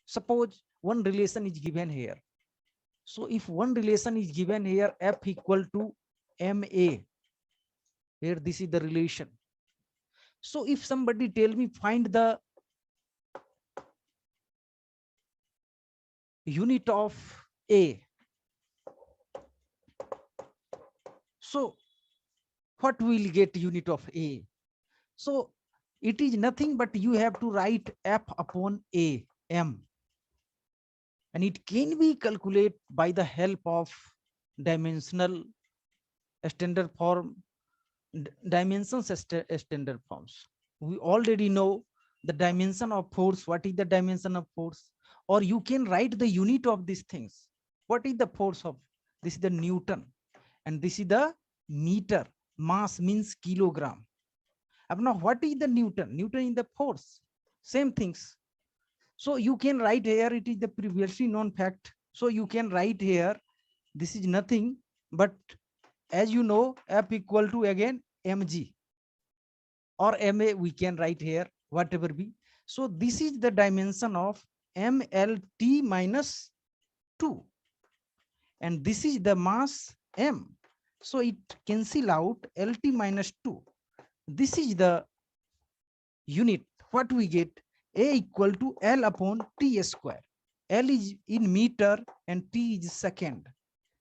Suppose one relation is given here. So if one relation is given here, F equal to MA, here this is the relation. So if somebody tell me find the unit of A, so what will get unit of A? So it is nothing but you have to write F upon A, M, and it can be calculated by the help of dimensional standard form, dimensions standard forms. We already know the dimension of force. What is the dimension of force? Or you can write the unit of these things. What is the force of? This is the Newton, and this is the meter. Mass means kilogram. Now what is the Newton? Newton is the force. Same things. So you can write here, it is the previously known fact. So you can write here, this is nothing but, as you know, F equal to again mg or ma, we can write here whatever be. So this is the dimension of mlt minus 2, and this is the mass m. So it cancel out lt minus 2. This is the unit. What we get? A equal to L upon T square. L is in meter and T is second,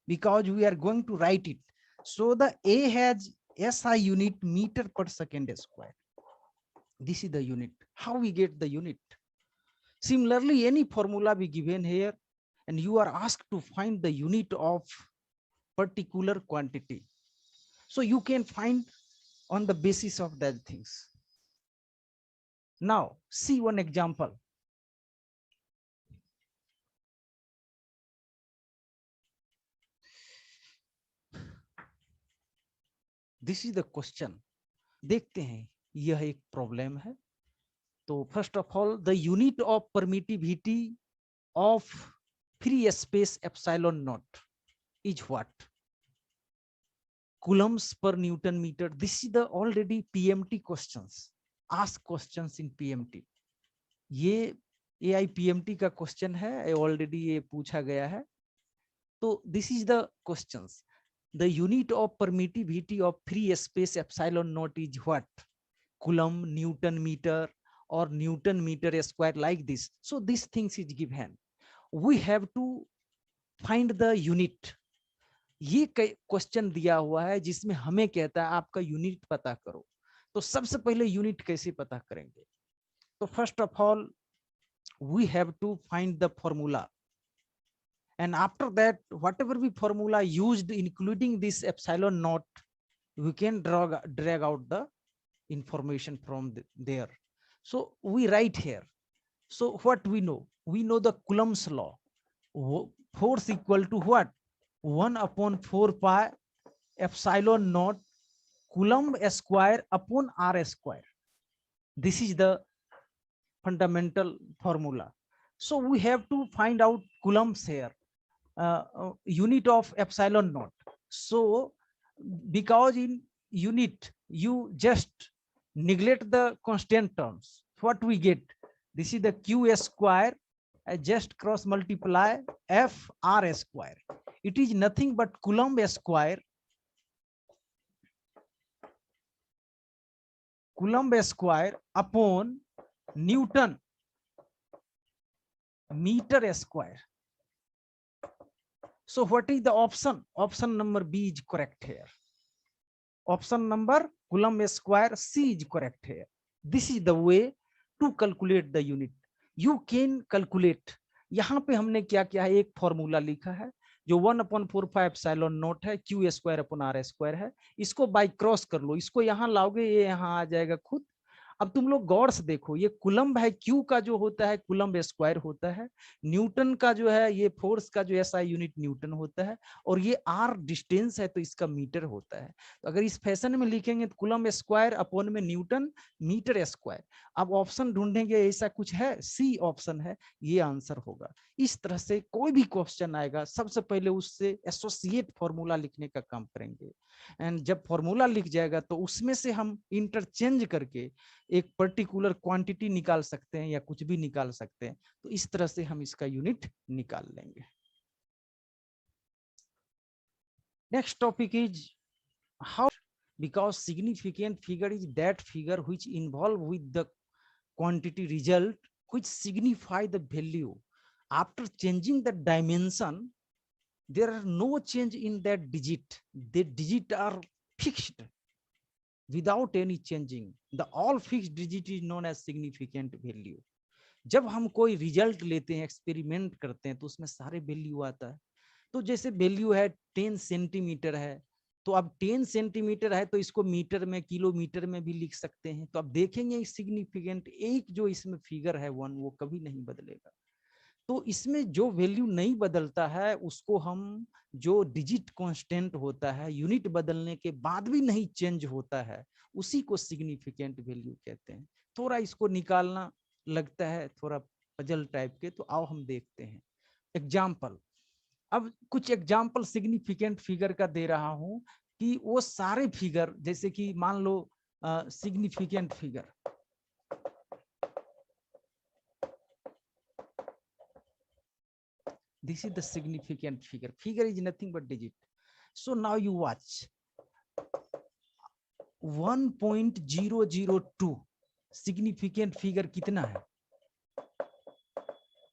because we are going to write it. So the A has SI unit meter per second square. This is the unit. How we get the unit? Similarly, any formula be given here and you are asked to find the unit of particular quantity. So you can find on the basis of that things. Now see one example. This is the question. देखते हैं, यह एक problem है. तो first of all, the unit of permittivity of free space epsilon not is what? Coulombs per Newton meter. This is the already PMT questions. Ask questions in PMT. ये AI PMT का question है, already ये पूछा गया है. तो this is the questions. The unit of permittivity of free space epsilon naught is what? Coulomb, Newton meter, or Newton meter square, like this. So these things is given. We have to find the unit. ये question दिया हुआ है जिसमें हमें कहता है आपका unit पता करो. तो सबसे पहले यूनिट कैसे पता करेंगे? तो first of all we have to find the formula, and after that whatever be formula used including this epsilon naught, we can drag out the information from there. So we write here. So what we know? We know the Coulomb's law. Force equal to what? 1 upon 4 pi epsilon naught Coulomb square upon r square. This is the fundamental formula. So we have to find out Coulomb's here, unit of epsilon naught. So because in unit you just neglect the constant terms, what we get? This is the q square. I just cross multiply f r square. It is nothing but Coulomb square. Coulomb square upon Newton meter square. So what is the option? Option number B is correct here. Option number Coulomb square C is correct here. This is the way to calculate the unit. You can calculate. यहाँ पे हमने क्या किया है, एक formula लिखा है जो 1/4 एप्सिलॉन नॉट है, q square upon r square है. इसको बाय क्रॉस कर लो, इसको यहाँ लाओगे, ये यहाँ आ जाएगा खुद. अब तुम लोग गौर से देखो, ये कुलम्ब है, क्यू का जो होता है कुलम्ब स्क्वायर होता है, न्यूटन का जो है ये फोर्स का जो एसआई यूनिट न्यूटन होता है, और ये आर डिस्टेंस है तो इसका मीटर होता है. तो अगर इस फैशन में लिखेंगे तो कुलम्ब स्क्वायर अपॉन में न्यूटन मीटर स्क्वायर. अब ऑप्शन ढूंढेंगे, ऐसा कुछ है? सी ऑप्शन है, ये आंसर होगा. इस तरह से कोई भी क्वेश्चन आएगा सबसे पहले उससे एसोसिएट फॉर्मूला लिखने का काम करेंगे, एंड जब फॉर्मूला लिख जाएगा तो उसमें से हम इंटरचेंज करके एक पर्टिकुलर क्वांटिटी निकाल सकते हैं या कुछ भी निकाल सकते हैं। तो इस तरह से हम इसका यूनिट निकाल लेंगे। Next topic is how, because significant figure is that figure which involve with the quantity result which signify the value after changing the dimension. There are no change in that digit. The digit are fixed without any changing. The all fixed digit is known as significant value. जब हम कोई result लेते हैं, experiment करते हैं, तो उसमें सारे वैल्यू आता है। तो जैसे वैल्यू है 10 सेंटीमीटर है, तो अब 10 सेंटीमीटर है तो इसको मीटर में, किलोमीटर में भी लिख सकते हैं। तो अब देखेंगे सिग्निफिकेंट एक जो इसमें फिगर है 1, वो कभी नहीं बदलेगा। तो इसमें जो वैल्यू नहीं बदलता है उसको हम, जो डिजिट कांस्टेंट होता है, यूनिट बदलने के बाद भी नहीं चेंज होता है, उसी को सिग्निफिकेंट वैल्यू कहते हैं। थोड़ा इसको निकालना लगता है थोड़ा पजल टाइप के, तो आओ हम देखते हैं एग्जाम्पल। अब कुछ एग्जाम्पल सिग्निफिकेंट फिगर का दे रहा हूं कि वो सारे फिगर, जैसे कि मान लो significant figure, this is the significant figure. Figure is nothing but digit. So now you watch 1.002 significant figure कितना है?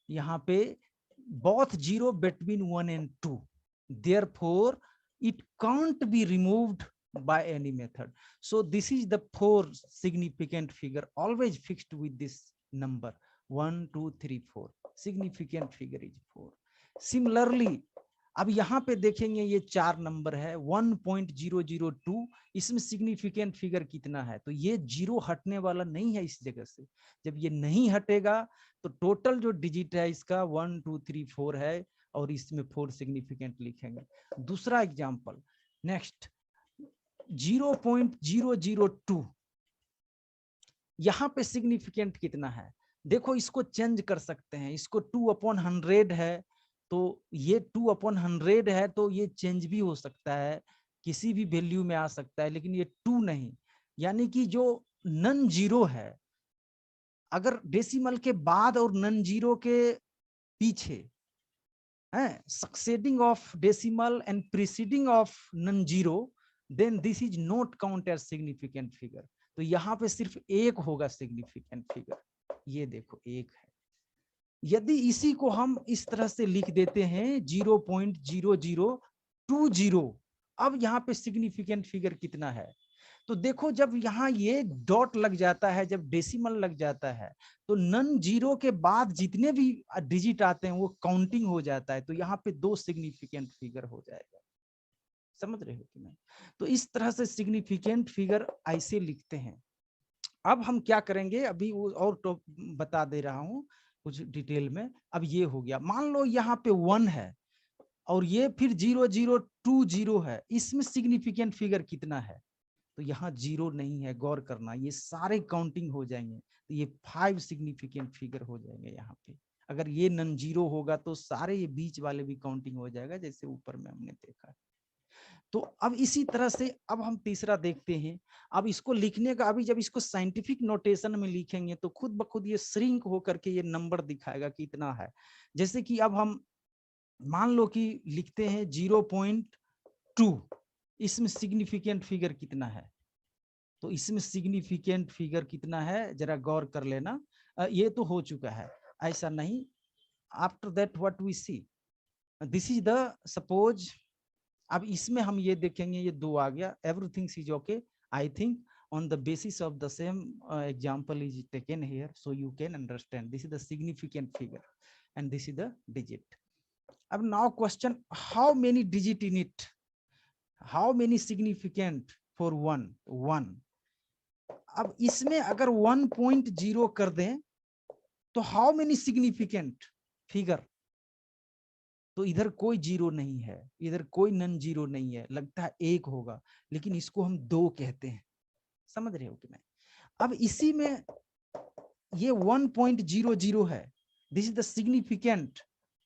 यहाँ पे both zero between 1 and 2, therefore it can't be removed by any method. So this is the 4 significant figure, always fixed with this number 1 2 3 4. Significant figure is 4. Similarly, अब यहाँ पे देखेंगे ये 4 number है 1.002, इसमें सिग्निफिकेंट फिगर कितना है? तो ये जीरो हटने वाला नहीं है इस जगह से। जब ये नहीं हटेगा तो टोटल जो डिजिट है इसका 1 2 3 4 है, और इसमें 4 सिग्निफिकेंट लिखेंगे। दूसरा एग्जांपल, नेक्स्ट 0.002, यहाँ पे सिग्निफिकेंट कितना है? देखो इसको चेंज कर सकते हैं, इसको 2/100 है, तो ये 2/100 है, तो ये चेंज भी हो सकता है, किसी भी वैल्यू में आ सकता है, लेकिन ये 2 नहीं। यानी कि जो नन जीरो है, अगर डेसिमल के बाद और नन जीरो के पीछे है, succeeding of decimal and preceding of non zero, then this is not count as significant figure. तो यहाँ पे सिर्फ एक होगा सिग्निफिकेंट फिगर, ये देखो एक है। यदि इसी को हम इस तरह से लिख देते हैं 0.0020, अब यहाँ पे सिग्निफिकेंट फिगर कितना है? तो देखो जब यहाँ ये डॉट लग जाता है, जब डेसिमल लग जाता है, तो नन जीरो के बाद जितने भी डिजिट आते हैं वो काउंटिंग हो जाता है, तो यहाँ पे 2 सिग्निफिकेंट फिगर हो जाएगा। समझ रहे हो कि नहीं? तो इस तरह से सिग्निफिकेंट फिगर ऐसे लिखते हैं। अब हम क्या करेंगे, अभी वो और तो बता दे रहा हूं कुछ डिटेल में। अब ये हो गया, मान लो यहाँ पे 1 है और ये फिर 0020 है, इसमें सिग्निफिकेंट फिगर कितना है? तो यहाँ 0 नहीं है, गौर करना, ये सारे काउंटिंग हो जाएंगे, तो ये 5 सिग्निफिकेंट फिगर हो जाएंगे यहाँ पे। अगर ये नन जीरो होगा तो सारे ये बीच वाले भी काउंटिंग हो जाएगा, जैसे ऊपर में हमने देखा। तो अब इसी तरह से अब हम तीसरा देखते हैं। अब इसको लिखने का, अभी जब इसको साइंटिफिक नोटेशन में लिखेंगे तो खुद ब खुद ये श्रिंक होकर के ये नंबर दिखाएगा कि इतना है। जैसे कि अब हम मान लो कि लिखते हैं 0.2, इसमें सिग्निफिकेंट फिगर कितना है? तो इसमें सिग्निफिकेंट फिगर कितना है जरा गौर कर लेना। ये तो हो चुका है, ऐसा नहीं। After that what we see, this is the suppose. अब इसमें हम ये देखेंगे, ये 2 आ गया, everything is okay. I think on the basis of the same example is taken here, so you can understand this is the significant figure and this is the digit. अब now question, how many digit in it? How many significant for 1? अब इसमें अगर 1.0 कर दें तो how many significant figure? तो इधर कोई जीरो नहीं है, इधर कोई नन जीरो नहीं है, लगता है 1 होगा, लेकिन इसको हम 2 कहते हैं। समझ रहे हो कि नहीं? अब इसी में ये 1.00 है, this is the significant,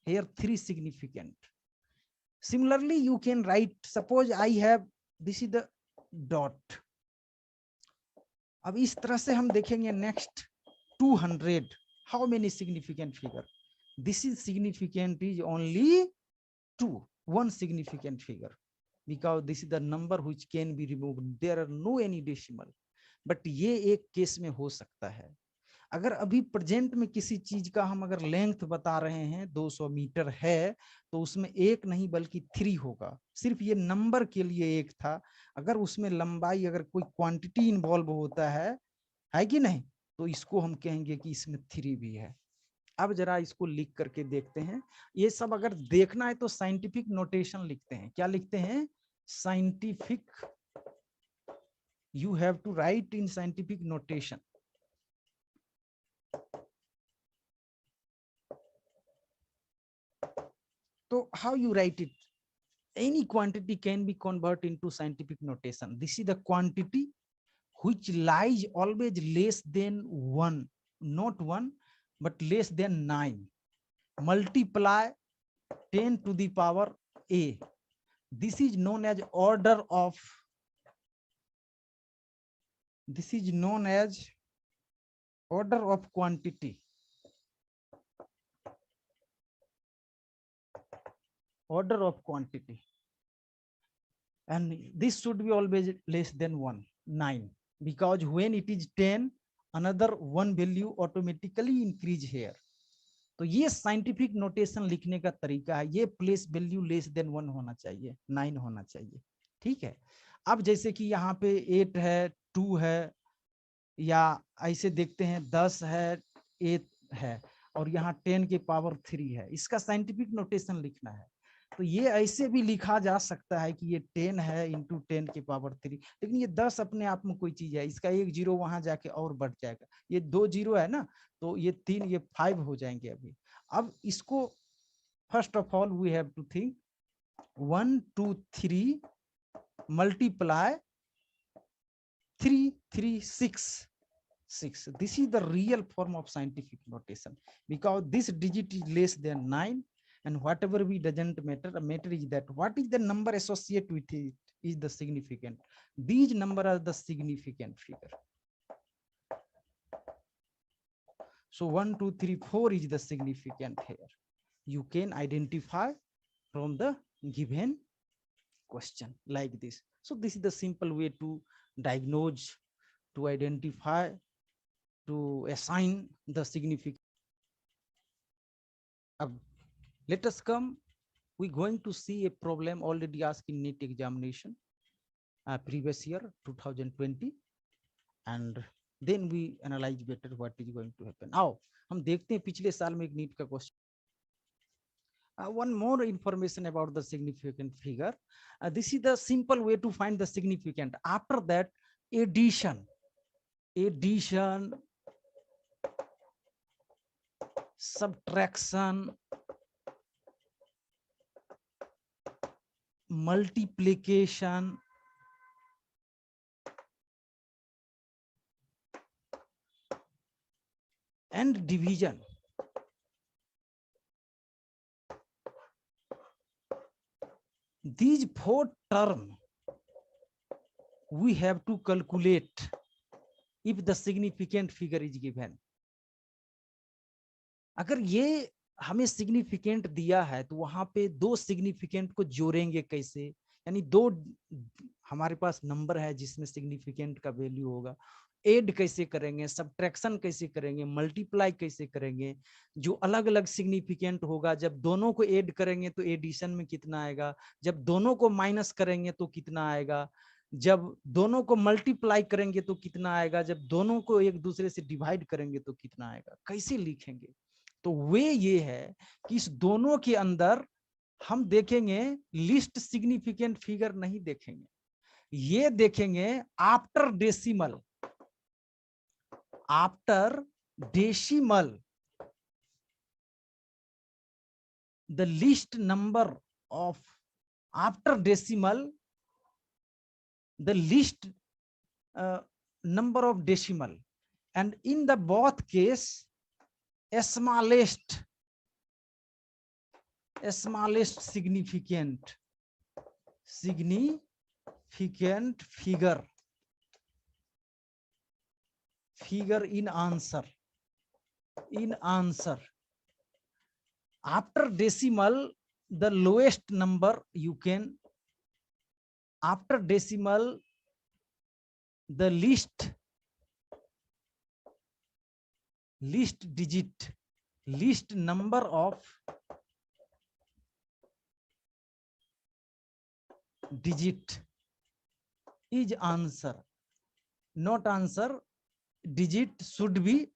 here 3 significant. Similarly you can write, suppose I have, this is the dot, अब इस तरह से हम देखेंगे next 200 how many significant figure, this is significant is only 2 1 significant figure because this is the number which can be removed, there are no any decimal, but ये एक case में हो सकता है। अगर अभी प्रेजेंट में किसी चीज का हम अगर लेंथ बता रहे हैं 200 मीटर है तो उसमें एक नहीं बल्कि 3 होगा, सिर्फ ये नंबर के लिए एक था। अगर उसमें लंबाई अगर कोई क्वांटिटी इन्वॉल्व होता है कि नहीं, तो इसको हम कहेंगे कि इसमें 3 भी है। अब जरा इसको लिख करके देखते हैं। ये सब अगर देखना है तो साइंटिफिक नोटेशन लिखते हैं। क्या लिखते हैं? Scientific, you have to write in scientific notation. तो how you write it? Any quantity can be converted into scientific notation. This is the quantity which lies always less than 1, not 1 but less than 9. Multiply 10 to the power a. This is known as order of, this is known as order of quantity. Order of quantity. And this should be always less than 1, 9, because when it is 10, another one value automatically increase here. तो ये scientific notation लिखने का तरीका है। ये place value less than 1 होना चाहिए, 9 होना चाहिए। ठीक है। अब जैसे कि यहाँ पे 8 है, 2 है, या ऐसे देखते हैं 10 है, 8 है, और यहाँ 10 के पावर 3 है, इसका साइंटिफिक नोटेशन लिखना है। तो ये ऐसे भी लिखा जा सकता है कि ये 10 है इंटू 10 के पावर 3, लेकिन ये 10 अपने आप में कोई चीज है, इसका एक जीरो वहां जाके और बढ़ जाएगा, ये 2 जीरो है ना, तो ये 3, ये 5 हो जाएंगे अभी। अब इसको first of all we have to think 1 2 3 multiply 3 3 6 6. This is the real form of scientific notation, because this digit is less than 9, and whatever we doesn't matter. The matter is that what is the number associated with it is the significant. These number are the significant figure. So 1 2 3 4 is the significant here. You can identify from the given question like this. So this is the simple way to diagnose, to identify, to assign the significant. Let us come, we're going to see a problem already asked in NEET examination previous year 2020, and then we analyze better what is going to happen. आओ हम देखते हैं पिछले साल में एक NEET का question. One more information about the significant figure. This is the simple way to find the significant. After that, addition, subtraction, multiplication, and division. These 4 terms we have to calculate if the significant figure is given. अगर ये हमें significant दिया है तो वहां पे 2 significant को जोड़ेंगे कैसे, यानी 2 हमारे पास नंबर है जिसमें सिग्निफिकेंट का वैल्यू होगा, ऐड कैसे करेंगे, सब्ट्रैक्शन कैसे करेंगे, मल्टीप्लाई कैसे करेंगे, जो अलग अलग सिग्निफिकेंट होगा, जब दोनों को ऐड करेंगे तो एडिशन में कितना आएगा, जब दोनों को माइनस करेंगे तो कितना आएगा, जब दोनों को मल्टीप्लाई करेंगे तो कितना आएगा, जब दोनों को एक दूसरे से डिवाइड करेंगे तो कितना आएगा, कैसे लिखेंगे। तो वे ये है कि इस दोनों के अंदर हम देखेंगे लिस्ट सिग्निफिकेंट फिगर नहीं देखेंगे, ये देखेंगे after decimal, after decimal the least number of, after decimal the least number of decimal, and in the both case smallest significant figure. figure in answer. In answer, after decimal, the lowest number you can, after decimal, the least digit, least number of digit is answer. Not answer, digit should be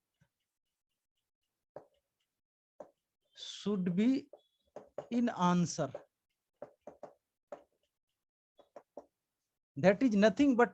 in answer. That is nothing but,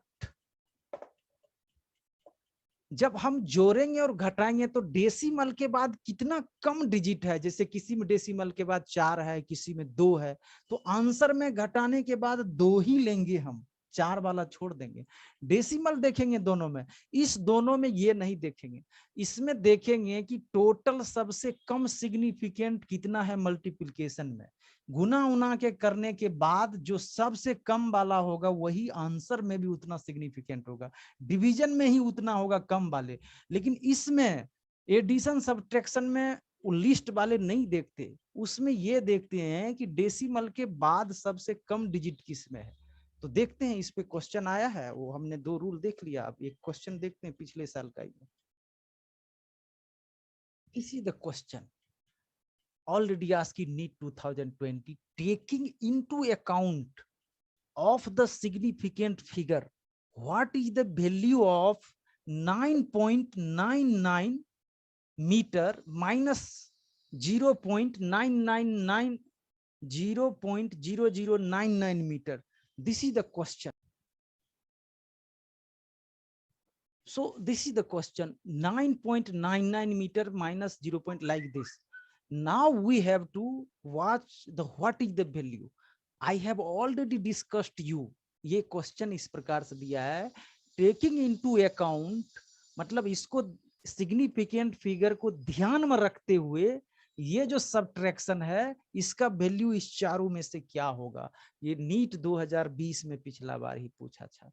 जब हम जोड़ेंगे और घटाएंगे तो decimal के बाद कितना कम digit है, जैसे किसी में डेसिमल के बाद 4 है, किसी में 2 है, तो आंसर में घटाने के बाद 2 ही लेंगे, हम 4 वाला छोड़ देंगे। डेसिमल देखेंगे दोनों में, इस दोनों में ये नहीं देखेंगे, इसमें देखेंगे कि टोटल सबसे कम सिग्निफिकेंट कितना है मल्टीप्लिकेशन में, गुना उना के करने के बाद जो सबसे कम वाला होगा वही आंसर में भी उतना सिग्निफिकेंट होगा, डिवीजन में ही उतना होगा कम वाले। लेकिन इसमें एडिशन सब्ट्रैक्शन में वो लिस्ट वाले नहीं देखते, उसमें ये देखते हैं कि डेसिमल के बाद सबसे कम डिजिट किस में है। तो देखते हैं, इस पे क्वेश्चन आया है, वो हमने 2 रूल देख लिया, अब एक क्वेश्चन देखते हैं पिछले साल का ही। This is the question already asked in NEET 2020, taking into account of the significant figure, what is the value of 9.99 meter minus 0.999 0.0099 meter? This is the question. So this is the question, 9.99 meter minus 0. Like this. Now we have to watch the what is the value. I have already discussed you. ये question इस प्रकार से दिया है, taking into account, मतलब इसको significant figure को ध्यान में रखते हुए ये जो सब्ट्रैक्शन है इसका वैल्यू इस चारों में से क्या होगा। ये नीट 2020 में पिछला बार ही पूछा था,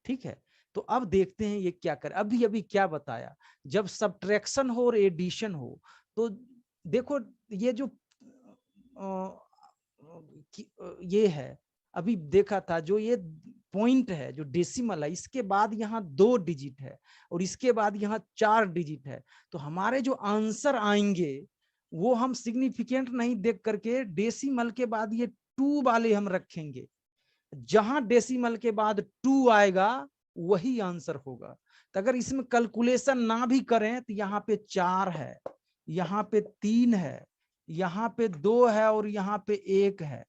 ठीक है। तो अब देखते हैं ये क्या कर, अभी क्या बताया, जब सब्ट्रैक्शन हो और एडिशन हो तो देखो ये जो ये है, अभी देखा था जो ये पॉइंट है जो डेसिमल है, इसके बाद यहाँ 2 डिजिट है और इसके बाद यहाँ 4 डिजिट है, तो हमारे जो आंसर आएंगे वो हम सिग्निफिकेंट नहीं देख करके डेसिमल के बाद ये 2 वाले हम रखेंगे, जहां डेसिमल के बाद 2 आएगा वही आंसर होगा। तो अगर इसमें कैलकुलेशन ना भी करें तो यहाँ पे 4 है, यहाँ पे 3 है, यहाँ पे 2 है और यहाँ पे 1 है,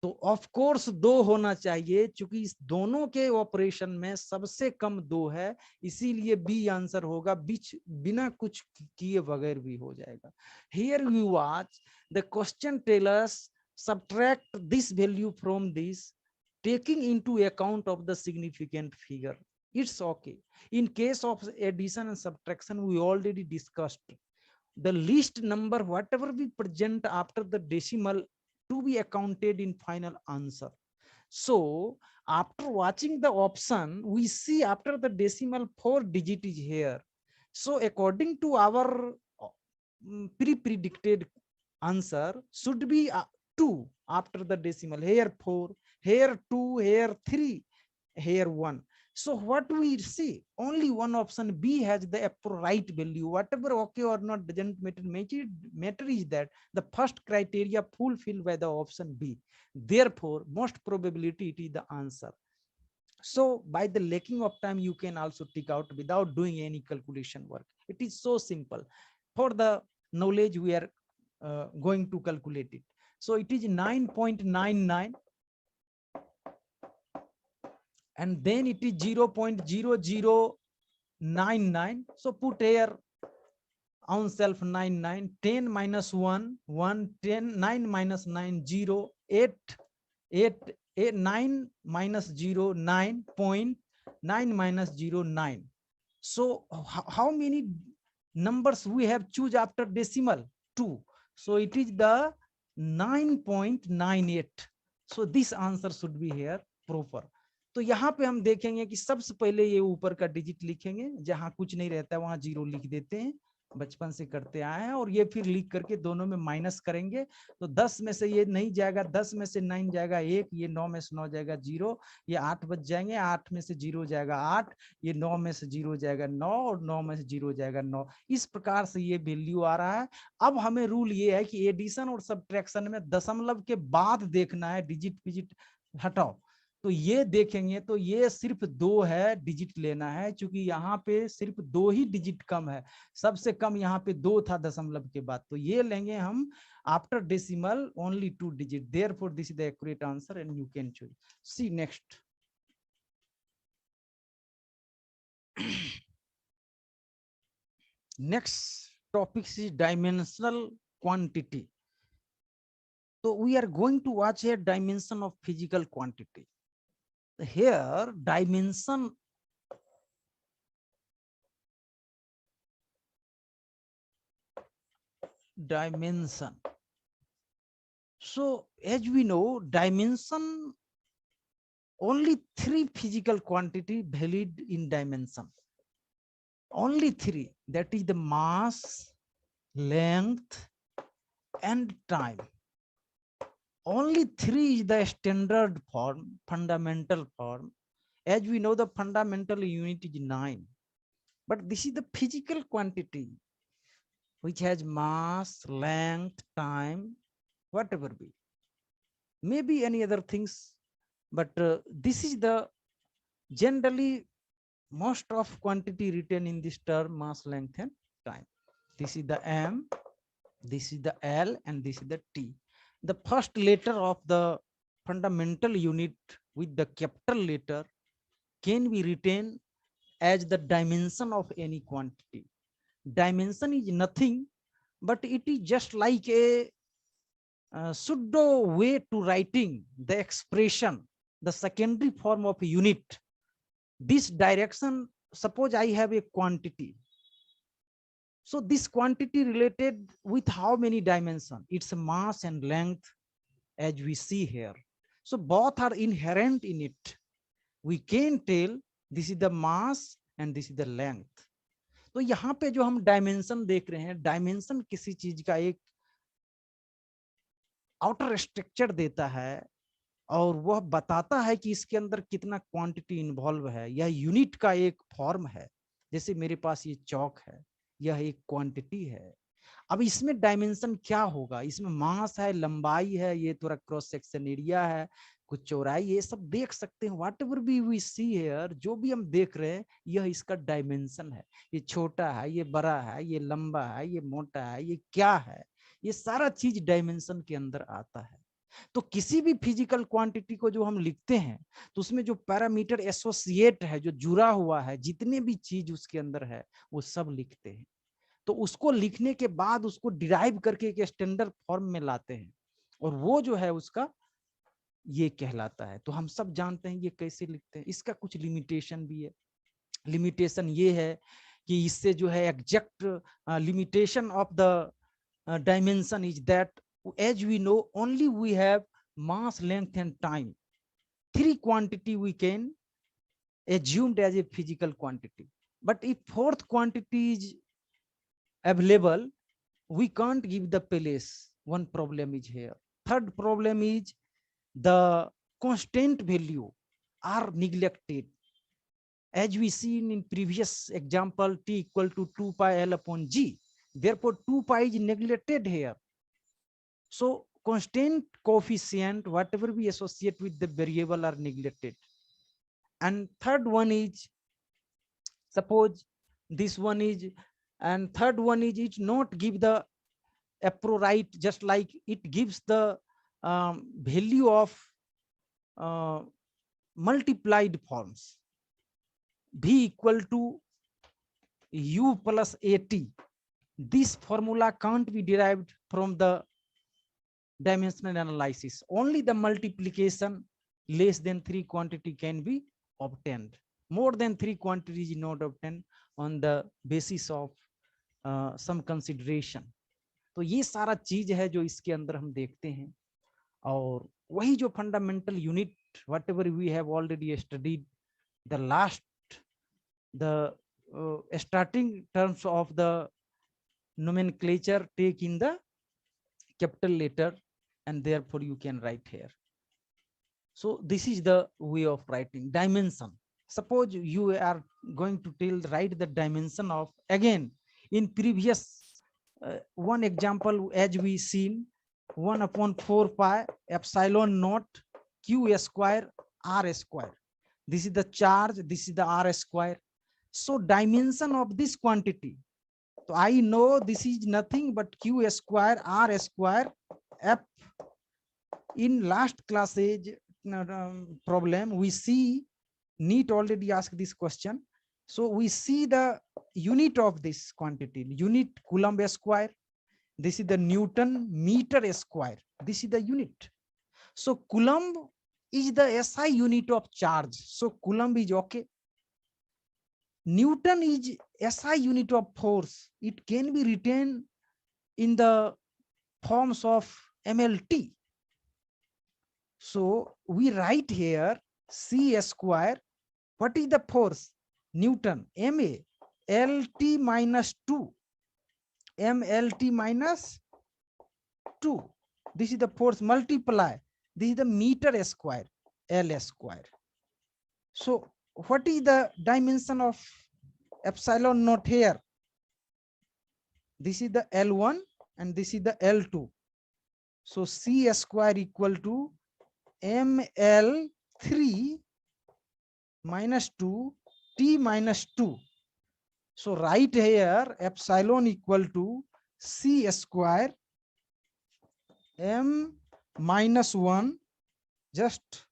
तो ऑफ कोर्स 2 होना चाहिए, क्योंकि इस दोनों के ऑपरेशन में सबसे कम 2 है, इसीलिए बी आंसर होगा, बिना कुछ किए बगैर भी हो जाएगा। Here you watch the question tell us subtract this value from this, taking into account of the significant figure. It's okay. In case of addition and subtraction, we already discussed the least number whatever we present after the decimal to be accounted in final answer. So after watching the option, we see after the decimal 4 digit is here. So according to our pre-predicted answer should be 2 after the decimal, here 4, here 2, here 3, here 1. So what we see, only one option B has the right value, whatever okay or not doesn't matter, matter is that the first criteria fulfilled by the option B, therefore most probability it is the answer. So by the lacking of time you can also tick out without doing any calculation work. It is so simple. For the knowledge we are going to calculate it. So it is 9.99 and then it is 0.0099. So put here on self 99, 10 minus 1, 1, 10, 9 minus 9, 0, 8, 8, 8 9 minus 0, 9 point 9 minus 0, 9. So how many numbers we have choose after decimal? 2. So it is the 9.98. So this answer should be here proper. तो यहाँ पे हम देखेंगे कि सबसे पहले ये ऊपर का डिजिट लिखेंगे, जहां कुछ नहीं रहता है वहां 0 लिख देते हैं, बचपन से करते आए हैं, और ये फिर लिख करके दोनों में माइनस करेंगे। तो 10 में से ये नहीं जाएगा, 10 में से 9 जाएगा 1, ये 9 में से 9 जाएगा 0, ये 8 बच जाएंगे, 8 में से 0 जाएगा 8, ये 9 में से 0 जाएगा 9, और 9 में से 0 जाएगा 9। इस प्रकार से ये वैल्यू आ रहा है। अब हमें रूल ये है कि एडिशन और सब्ट्रैक्शन में दशमलव के बाद देखना है, डिजिट फिजिट हटाओ। तो ये देखेंगे तो ये सिर्फ 2 है, डिजिट लेना है, क्योंकि यहाँ पे सिर्फ 2 ही डिजिट कम है, सबसे कम यहाँ पे 2 था दशमलव के बाद। तो ये लेंगे हम after decimal only 2 digit, therefore this is the accurate answer and you can choose. See next. Next topic is dimensional quantity. So we are going to watch here dimension of physical quantity. Here dimension So as we know, dimension, only 3 physical quantity valid in dimension. Only 3, that is the mass, length and time. Only 3 is the standard form, fundamental form. As we know, the fundamental unit is 9. But this is the physical quantity which has mass, length, time, whatever be. Maybe any other things, but this is the generally most of quantity written in this term, mass, length and time. This is the M, this is the L, and this is the T. The first letter of the fundamental unit with the capital letter can be written as the dimension of any quantity. Dimension is nothing, but it is just like a pseudo way to writing the expression, the secondary form of a unit. This direction, suppose I have a quantity. So this quantity related with how many dimensions? It's mass and length, as we see here. So both are inherent in it. We can tell this is the mass and this is the length. तो यहाँ पे जो हम dimension देख रहे हैं, dimension किसी चीज का एक आउटर स्ट्रक्चर देता है और वह बताता है कि इसके अंदर कितना क्वांटिटी इन्वॉल्व है। यह यूनिट का एक फॉर्म है। जैसे मेरे पास ये चौक है, यह एक क्वांटिटी है। अब इसमें डायमेंशन क्या होगा? इसमें मास है, लंबाई है, ये थोड़ा क्रॉस सेक्शन एरिया है, कुछ चौड़ाई, ये सब देख सकते हैं। Whatever be we see here, जो भी हम देख रहे हैं, यह इसका डायमेंशन है। ये छोटा है, ये बड़ा है, ये लंबा है, ये मोटा है, ये क्या है, ये सारा चीज डायमेंशन के अंदर आता है। तो किसी भी फिजिकल क्वांटिटी को जो हम लिखते हैं, तो उसमें जो पैरामीटर एसोसिएट है, जो जुड़ा हुआ है, जितने भी चीज उसके अंदर है, वो सब लिखते हैं। तो उसको लिखने के बाद उसको डिराइव करके एक स्टैंडर्ड फॉर्म में लाते हैं, और वो जो है उसका ये कहलाता है। तो हम सब जानते हैं ये कैसे लिखते हैं। इसका कुछ लिमिटेशन भी है। लिमिटेशन ये है कि इससे जो है exact limitation of the dimension is that as we know only we have mass, length and time. 3 quantity we can assumed as a physical quantity, but if 4th quantity is available, we can't give the place. One problem is here. 3rd problem is the constant value are neglected. As we seen in previous example, t equal to 2 pi l upon g, therefore 2 pi is neglected here. So constant coefficient, whatever we associate with the variable, are neglected. And third one is, suppose this one is, and third one is it not give the appropriate, just like it gives the value of multiplied forms. V equal to u plus at. This formula can't be derived from the dimensional analysis. Only the multiplication less than 3 quantity can be obtained. More than 3 quantities is not obtained on the basis of some consideration. तो ये सारा चीज है जो इसके अंदर हम देखते हैं, और वही जो fundamental unit whatever we have already studied, the last, the starting terms of the nomenclature take in the capital letter, and therefore you can write here. So this is the way of writing dimension. Suppose you are going to write the dimension of, again in previous one example, as we seen, 1/4 pi epsilon naught q square r square. This is the charge, this is the r square. So dimension of this quantity, so I know this is nothing but q square r square f. In last class age problem, we see NEET already asked this question. So we see the unit of this quantity, unit Coulomb square. This is the Newton meter square. This is the unit. So Coulomb is the SI unit of charge. So Coulomb is okay. Newton is SI unit of force. It can be written in the forms of MLT. So we write here C square. What is the force? Newton, MA, LT minus 2, MLT minus 2. This is the force, multiply. This is the meter square, L square. So what is the dimension of epsilon naught here? This is the L1 and this is the L2. So C square equal to ML3 minus 2 T minus 2. So write here epsilon equal to C square M minus 1, just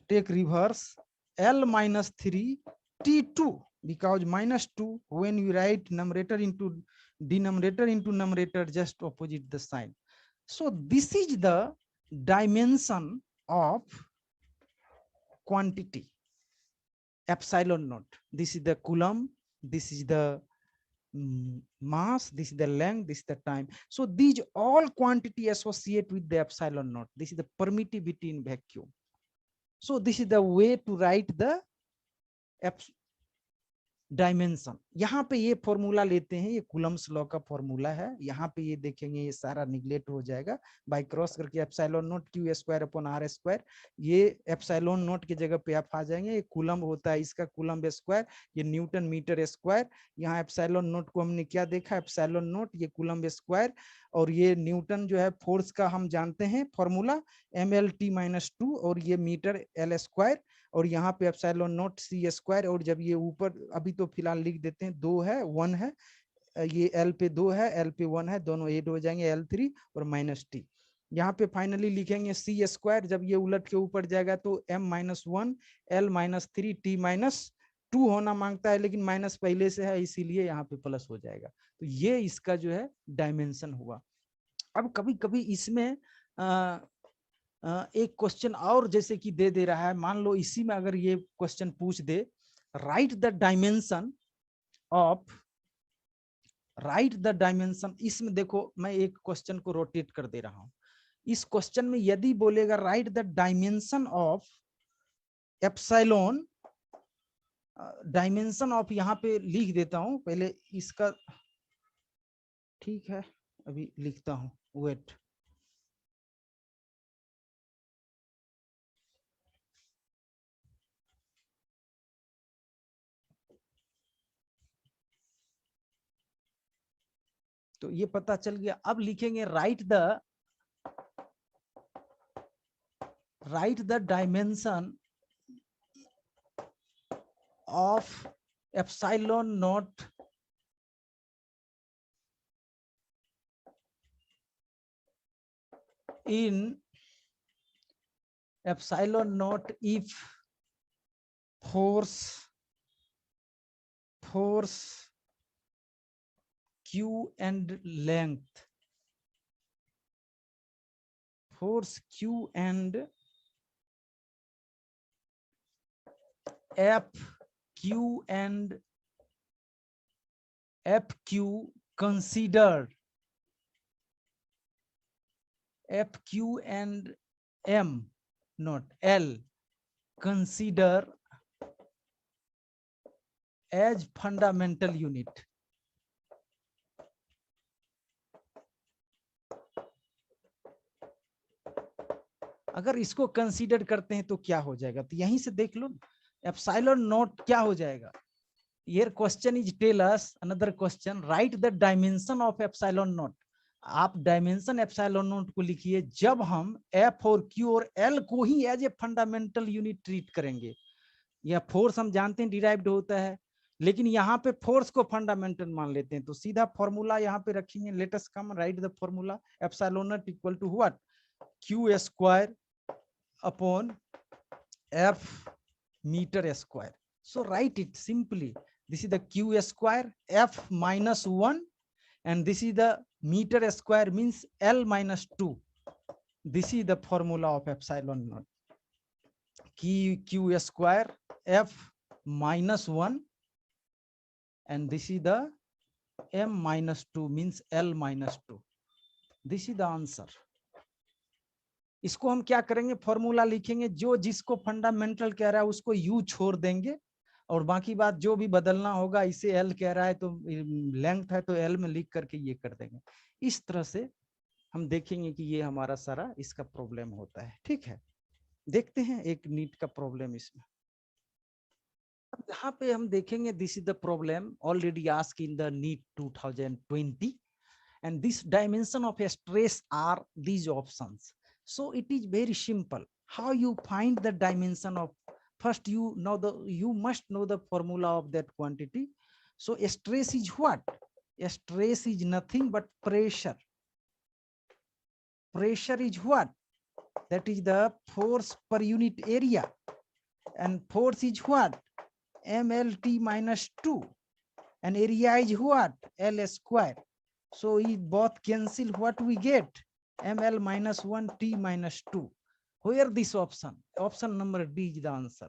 take reverse, L minus 3 T2, because minus 2, when you write numerator into numerator, just opposite the sign. So this is the dimension of quantity epsilon naught. This is the Coulomb, this is the mass, this is the length, this is the time. So these all quantity associate with the epsilon naught. This is the permittivity in vacuum. So this is the way to write the dimension. यहाँ पे ये formula लेते हैं, ये Coulomb's law का formula है. यहाँ पे ये देखेंगे ये सारा निगलेक्ट हो जाएगा बाय क्रॉस करके epsilon naught Q square upon R square. ये एप्सिलॉन नॉट की जगह पे आप आ जाएंगे. ये कूलम्ब होता है, इसका कूलम्ब स्क्वायर, ये न्यूटन मीटर स्क्वायर. यहाँ एप्सिलॉन नॉट को हमने क्या देखा, एप्सिलॉन नॉट, ये कूलम्ब स्क्वायर, और ये न्यूटन जो है फोर्स का हम जानते हैं फॉर्मूला MLT-2, और ये मीटर L स्क्वायर, और यहाँ पे एप्सिलॉन नॉट C स्क्वायर. और जब ये ऊपर अभी तो फिलहाल लिख देते हैं 2 है 1 है, ये L पे 2 है L पे 1 है, दोनों ऐड हो जाएंगे L3 और माइनस T. यहाँ पे फाइनली लिखेंगे C स्क्वायर, जब ये उलट के ऊपर जाएगा तो M-1 L-3 T-2 होना मांगता है, लेकिन माइनस पहले से है इसीलिए यहाँ पे प्लस हो जाएगा. तो ये इसका जो है डायमेंशन हुआ. अब कभी कभी इसमें एक क्वेश्चन और जैसे कि दे रहा है, मान लो इसी में अगर ये क्वेश्चन पूछ दे, राइट द डायमेंशन ऑफ, इसमें देखो मैं एक क्वेश्चन को रोटेट कर दे रहा हूं. इस क्वेश्चन में यदि बोलेगा right the dimension of epsilon, dimension of, यहाँ पे लिख देता हूं पहले इसका, ठीक है अभी लिखता हूं, वेट. तो ये पता चल गया. अब लिखेंगे right the dimension of epsilon not in epsilon not if force Q and length, force Q and FQ and FQ considered, FQ and M, not L, consider as fundamental unit. अगर इसको consider करते हैं तो क्या हो जाएगा, तो यहीं से देख लो एप्सिलॉन नॉट क्या हो जाएगा. Here question is tell us another question, write the dimension of epsilon naught. आप डायमेंशन एप्सिलॉन नॉट को लिखिए जब हम एफ और क्यू और एल को ही as a fundamental unit treat करेंगे. यह फोर्स हम जानते हैं डिराइव्ड होता है, लेकिन यहाँ पे फोर्स को फंडामेंटल मान लेते हैं, तो सीधा फॉर्मूला यहाँ पे रखेंगे. Let us come write the formula. Epsilon naught equal to what, Q square upon F metre square. So write it simply. This is the q square f minus 1 and this is the meter square means L minus 2. This is the formula of epsilon naught. Q square f minus 1 and this is the m minus 2 means L minus 2. This is the answer. इसको हम क्या करेंगे, formula लिखेंगे, जो जिसको fundamental कह रहा है उसको यू छोड़ देंगे और बाकी बात जो भी बदलना होगा, इसे एल कह रहा है तो लेंथ है तो एल में लिख करके ये कर देंगे. इस तरह से हम देखेंगे कि ये हमारा सारा इसका प्रॉब्लम होता है. ठीक है, देखते हैं एक नीट का प्रॉब्लम इसमें. अब यहाँ पे हम देखेंगे this is the problem already asked in the NEET 2020 and this dimension of a stress are these options. So it is very simple. How you find the dimension of, first you must know the formula of that quantity. So a stress is what? A stress is nothing but pressure. Pressure is what? That is the force per unit area. And force is what? MLT minus 2. And area is what? L square. So we both cancel, what we get? ML minus 1 T minus 2. Where this option? Option number D is the answer.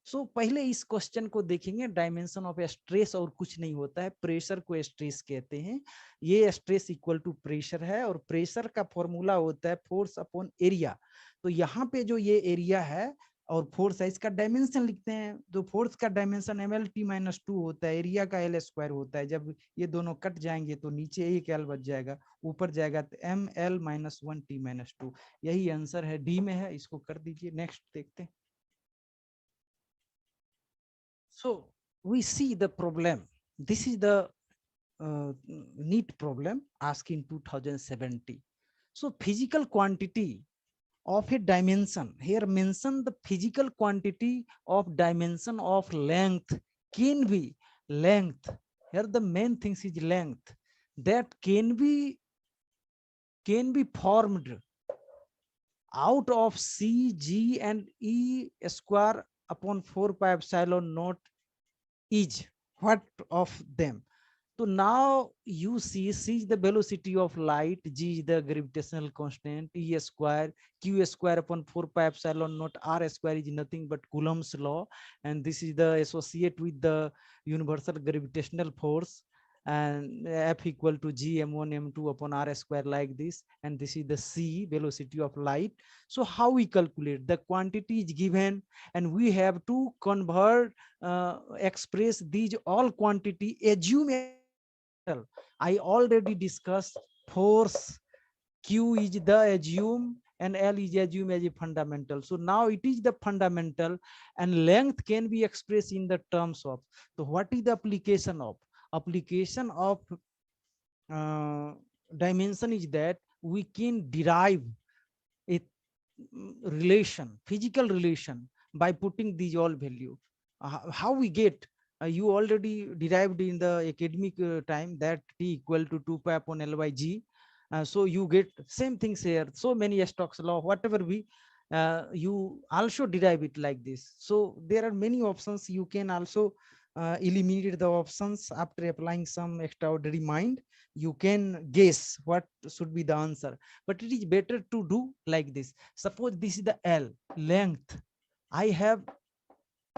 So पहले इस question को देखेंगे. Dimension of stress और कुछ नहीं होता है, pressure को स्ट्रेस कहते हैं. ये स्ट्रेस इक्वल टू प्रेशर है और प्रेशर का फॉर्मूला होता है फोर्स अपॉन एरिया. तो यहाँ पे जो ये एरिया है और फोर्स है, इसका डायमेंशन लिखते हैं. तो फोर्स का dimension M L T minus 2 होता है, एरिया का एल स्क्वायर होता है. जब ये दोनों कट जाएंगे तो नीचे एक एल बच जाएगा, ऊपर जाएगा तो M L minus 1 T minus 2. यही आंसर है, डी में है, इसको कर दीजिए. नेक्स्ट देखते हैं. So we see the problem. This is the NEET problem asked in 2070. So physical quantity of a dimension, here mention the physical quantity of dimension of length can be length. Here the main thing is length that can be formed out of C, G and E square upon 4 pi epsilon naught is what of them. So now you see C is the velocity of light, G is the gravitational constant, E square, Q square upon 4 pi epsilon naught, R square is nothing but Coulomb's law, and this is the associate with the universal gravitational force, and F equal to G m1 m2 upon R square like this, and this is the C, velocity of light. So how we calculate? The quantity is given and we have to convert, express these all quantity, assume. I already discussed force, Q is the assume and L is assume as a fundamental. So now it is the fundamental and length can be expressed in the terms of. So what is the application of? Application of dimension is that we can derive a relation, physical relation, by putting these all value. How we get? You already derived in the academic time that T equal to 2 pi upon L by G. So you get same things here. So many Stokes law, whatever we, you also derive it like this. So there are many options. You can also eliminate the options after applying some extraordinary mind. You can guess what should be the answer, but it is better to do like this. Suppose this is the L length. I have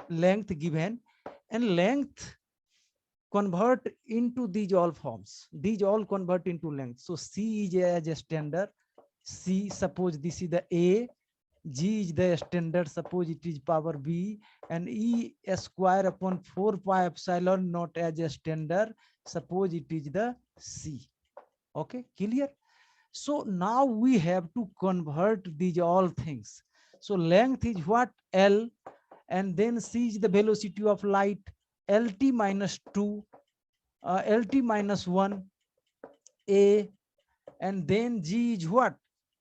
length given and length convert into these all forms. These all convert into length. So C is as a standard. C, suppose this is the A G is the standard, suppose it is power B, and E square upon 4 pi epsilon naught as a standard, suppose it is the C. Okay, clear? So now we have to convert these all things. So length is what? L, and then C is the velocity of light, LT minus 2, LT minus 1, A, and then G is what?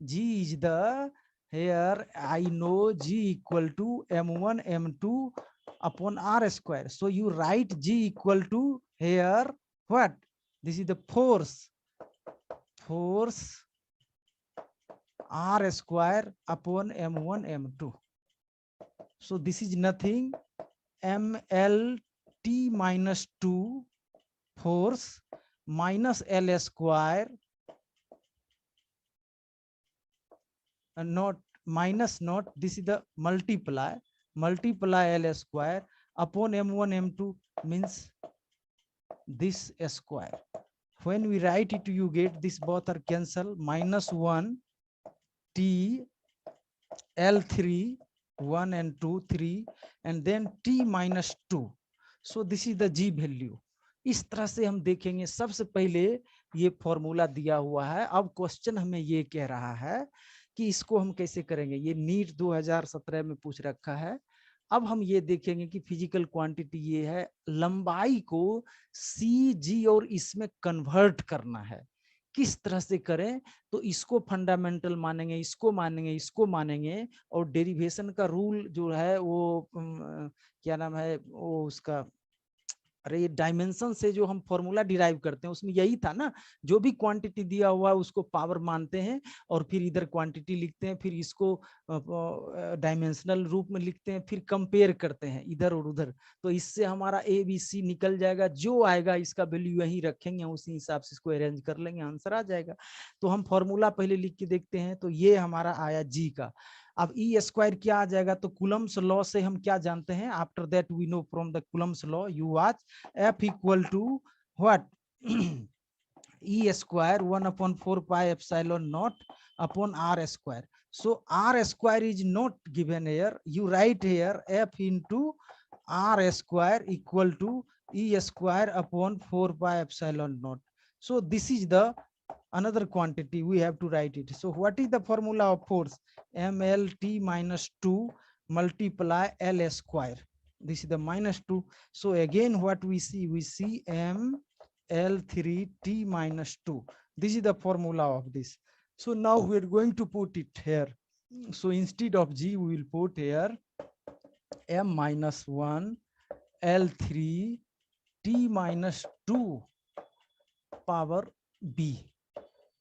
G is the, here I know G equal to M1 M2 upon R square. So you write G equal to here what? This is the force R square upon M1 M2. So this is nothing, MLT minus 2 force minus L square, not minus, not, this is the multiply L square upon M1 M2 means this square. When we write it, you get this, both are cancel, minus 1 T L3 1 and 2 3, and then T minus 2. So this is the G value. इस तरह से हम देखेंगे। सबसे पहले ये formula दिया हुआ है, अब क्वेश्चन हमें ये कह रहा है कि इसको हम कैसे करेंगे। ये नीट 2017 में पूछ रखा है। अब हम ये देखेंगे कि फिजिकल क्वांटिटी ये है, लंबाई को सी जी और इसमें कन्वर्ट करना है। किस तरह से करें, तो इसको फंडामेंटल मानेंगे, इसको मानेंगे, इसको मानेंगे, और डेरिवेशन का रूल जो है वो क्या नाम है वो उसका, अरे ये डायमेंशन से जो हम फॉर्मूला डिराइव करते हैं उसमें यही था ना, जो भी क्वांटिटी दिया हुआ है उसको पावर मानते हैं और फिर इधर क्वांटिटी लिखते हैं, फिर इसको डायमेंशनल रूप में लिखते हैं, फिर कंपेयर करते हैं इधर और उधर। तो इससे हमारा ए बी सी निकल जाएगा, जो आएगा इसका वैल्यू यही रखेंगे, उसी हिसाब से इसको अरेंज कर लेंगे, आंसर आ जाएगा। तो हम फॉर्मूला पहले लिख के देखते हैं। तो ये हमारा आया जी का। अब ई स्क्वायर क्या आ जाएगा, तो कूलम्स लॉ से हम क्या जानते हैं, after that we know from the Coulomb's law, you watch, F equal to what? E square 1 upon 4 pi epsilon naught upon R square. So R square is not given here. You write here F into R square equal to E square upon 4 pi epsilon naught. So this is the another quantity, we have to write it. So what is the formula of force? MLT minus 2 multiply L square. This is the minus 2. So again what we see ML3T minus 2. This is the formula of this. So now we are going to put it here. So instead of G we will put here M minus 1 L3 T minus 2 power B.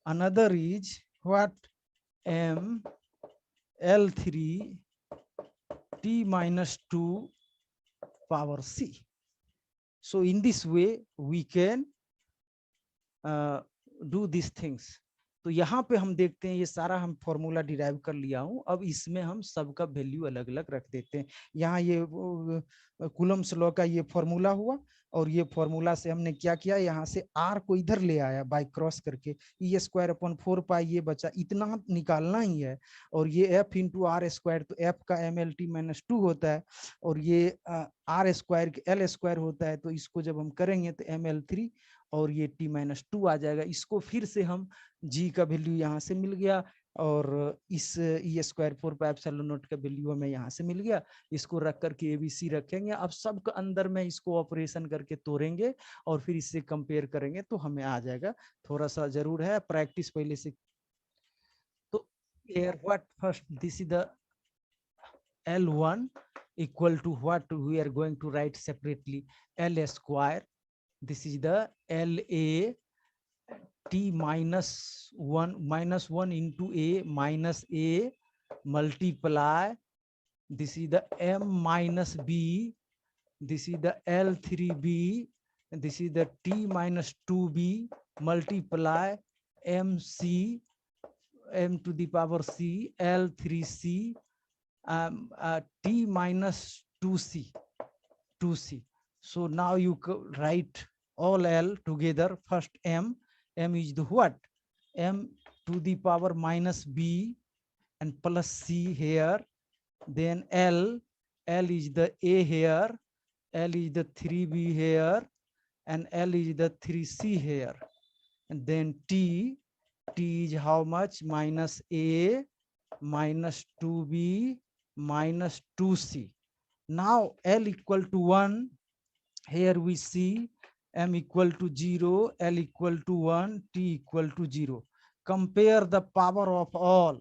Another is what? M L3 T minus 2 power C. So in this way we can do these things. तो यहाँ पे हम देखते हैं ये सारा हम formula derive कर लिया हूँ। अब इसमें हम सबका वैल्यू अलग अलग रख देते हैं। यहाँ ये कूलम्स लॉ का ये फॉर्मूला हुआ, और ये फॉर्मूला से हमने क्या किया, यहाँ से आर को इधर ले आया बाय क्रॉस करके, ई स्क्वायर अपॉन 4 पाई ये बचा, इतना निकालना ही है। और ये एफ इंटू आर स्क्वायर, तो एफ का एम एल टी माइनस 2 होता है, और ये आर स्क्वायर एल स्क्वायर होता है। तो इसको जब हम करेंगे तो एम एल 3 और ये टी माइनस 2 आ जाएगा। इसको फिर से हम जी का वैल्यू यहाँ से मिल गया, और इस E square 4 pi epsilon not का वैल्यू हमें यहाँ से मिल गया। इसको रख करके एबीसी रखेंगे। अब सब के अंदर में इसको ऑपरेशन करके तोड़ेंगे और फिर इससे कंपेयर करेंगे तो हमें आ जाएगा। थोड़ा सा जरूर है प्रैक्टिस पहले से। तो here what first, this is the L1 equal to what we are going to write separately, L square. This is the LA T minus 1 into A minus A multiply. This is the M minus B. This is the L3B. This is the T minus 2B multiply MC, M to the power C, L3C, T minus 2C. So now you write all L together. First M is the what? M to the power minus B and plus C here, then L is the A here, L is the 3B here, and L is the 3C here, and then T is how much? Minus A minus 2B minus 2C. Now L equal to 1, here we see M equal to 0, L equal to 1, T equal to 0. Compare the power of all.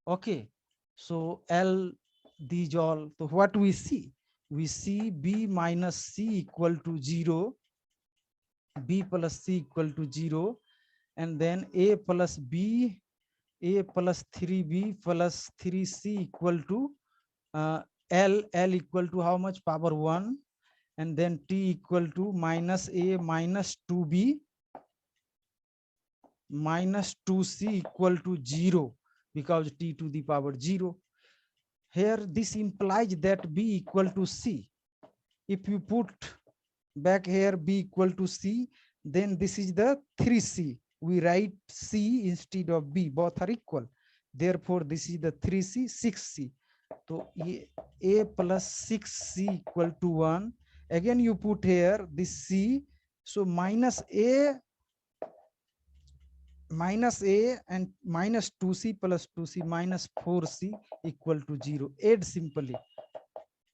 Okay, so L, these all. So what we see? We see B minus C equal to 0, B plus C equal to 0, and then A plus B, A plus 3B plus 3C equal to L equal to how much? Power 1, and then T equal to minus A minus 2B minus 2C equal to 0, because T to the power 0. Here this implies that B equal to C. If you put back here B equal to C, then this is the 3C. We write C instead of B, both are equal. Therefore this is the 3C, 6C. So A plus 6C equal to 1. Again you put here this C, so minus A and minus 2C plus 2C minus 4C equal to 0. Add simply.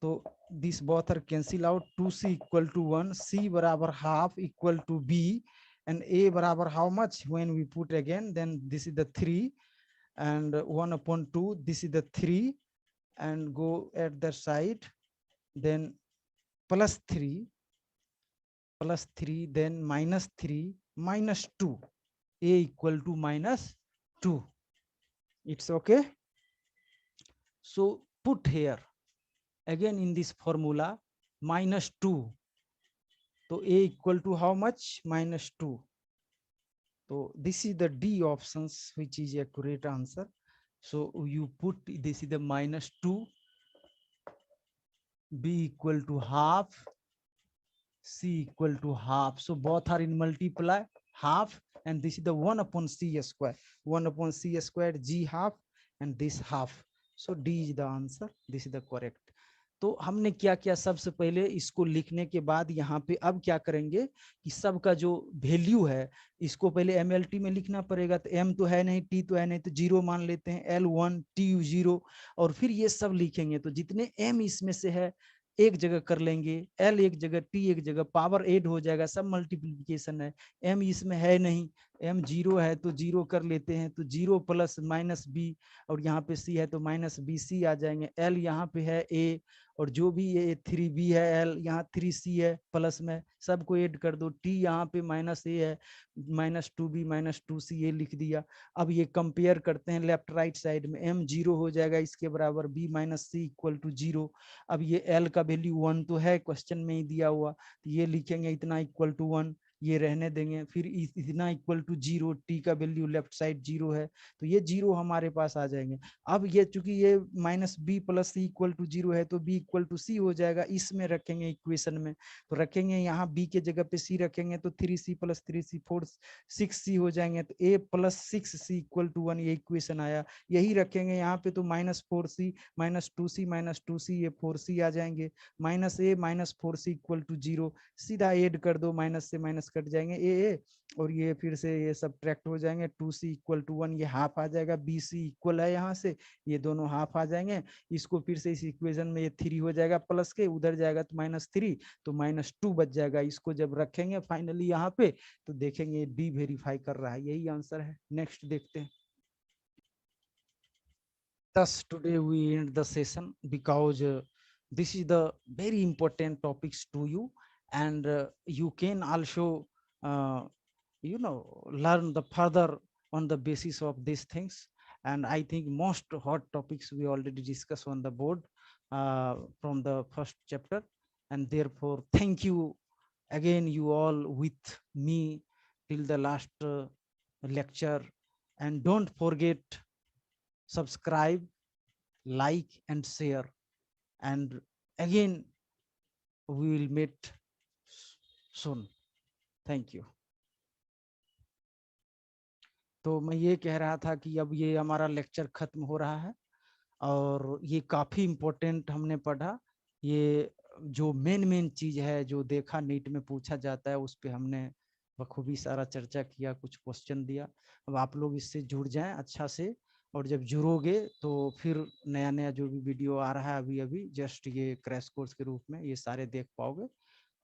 So these both are cancel out. 2C equal to 1, C barabar half equal to B, and A barabar how much? When we put again, then this is the 3, and 1 upon 2, this is the 3, and go at the side, then plus 3, then minus 3, minus 2, A equal to minus 2. It's okay. So put here again in this formula minus 2. So A equal to how much? Minus 2. So this is the D options, which is a correct answer. So you put this is the minus 2, B equal to half, C equal to half. So both are in multiply, half, and this is the 1 upon C square. 1 upon C squared, G half, and this half. So D is the answer. This is the correct. तो हमने क्या किया? सबसे पहले इसको लिखने के बाद यहाँ पे अब क्या करेंगे कि सब का जो वैल्यू है इसको पहले MLT में लिखना पड़ेगा। तो M तो है नहीं, T तो है नहीं, तो 0 मान लेते हैं, L1 T 0, और फिर ये सब लिखेंगे। तो जितने M इसमें से है एक जगह कर लेंगे, L एक जगह, T एक जगह, पावर ऐड हो जाएगा, सब मल्टीप्लीकेशन है। M इसमें है नहीं, M 0 है तो 0 कर लेते हैं, तो 0 प्लस माइनस B, और यहाँ पे C है तो माइनस BC आ जाएंगे। L यहाँ पे है A, और जो भी ये 3B है, L यहाँ 3C है प्लस में, सबको ऐड कर दो। T यहाँ पे माइनस A है, माइनस 2B माइनस 2C ये लिख दिया। अब ये कंपेयर करते हैं लेफ्ट राइट साइड में, M 0 हो जाएगा इसके बराबर, B minus C equal to 0। अब ये L का वैल्यू 1 तो है, क्वेश्चन में ही दिया हुआ, तो ये लिखेंगे इतना इक्वल टू 1, ये रहने देंगे। फिर इतना इक्वल टू 0, T का वैल्यू लेफ्ट साइड 0 है, तो ये 0 हमारे पास आ जाएंगे। अब ये चूंकि ये minus B plus C equal to 0 है, तो B इक्वल टू C हो जाएगा, इसमें रखेंगे इक्वेशन में। तो रखेंगे यहाँ B के जगह पे C रखेंगे, तो 3C प्लस 3C 6C हो जाएंगे। तो A plus 6C equal to 1, ये इक्वेशन आया। यही रखेंगे यहाँ पे, तो minus 4C minus 2C minus 2C, ये 4C आ जाएंगे। Minus A minus 4C equal to 0, सीधा ऐड कर दो, माइनस से माइनस कट जाएंगे A, और ये फिर से ये सब्ट्रैक्ट हो जाएंगे। 2C इक्वल टू 1, ये हाफ आ जाएगा। BC इक्वल है यहाँ से, ये दोनों हाफ आ जाएंगे। इसको फिर से इस इक्वेशन में ये 3 हो जाएगा प्लस के, उधर जाएगा तो माइनस 3, तो माइनस 2 बच जाएगा। इसको जब रखेंगे फाइनली यहाँ पे, तो देखेंगे D वेरीफाई कर रहा है, यही आंसर है। नेक्स्ट देखते हैं। Thus today we end the session, because this is the very important topics to you, and you can also learn the further on the basis of these things. And I think most hot topics we already discussed on the board from the first chapter, and therefore thank you again, you all with me till the last lecture. And don't forget, subscribe, like and share, and again we will meet soon. Thank you. तो मैं ये कह रहा था कि अब ये हमारा लेक्चर खत्म हो रहा है और ये काफी इम्पोर्टेंट हमने पढ़ा। ये जो मेन चीज है जो देखा नीट में पूछा जाता है उस पे हमने बखूबी सारा चर्चा किया, कुछ क्वेश्चन दिया। अब आप लोग इससे जुड़ जाएं अच्छा से, और जब जुड़ोगे तो फिर नया नया जो भी वीडियो आ रहा है अभी अभी जस्ट ये क्रैश कोर्स के रूप में ये सारे देख पाओगे।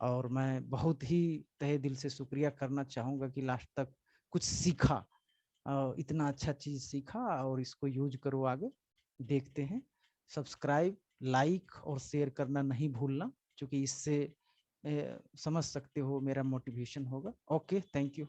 और मैं बहुत ही तहे दिल से शुक्रिया करना चाहूंगा कि लास्ट तक कुछ सीखा, इतना अच्छा चीज सीखा और इसको यूज करो आगे। देखते हैं। सब्सक्राइब, लाइक और शेयर करना नहीं भूलना, क्योंकि इससे समझ सकते हो मेरा मोटिवेशन होगा। Okay, thank you.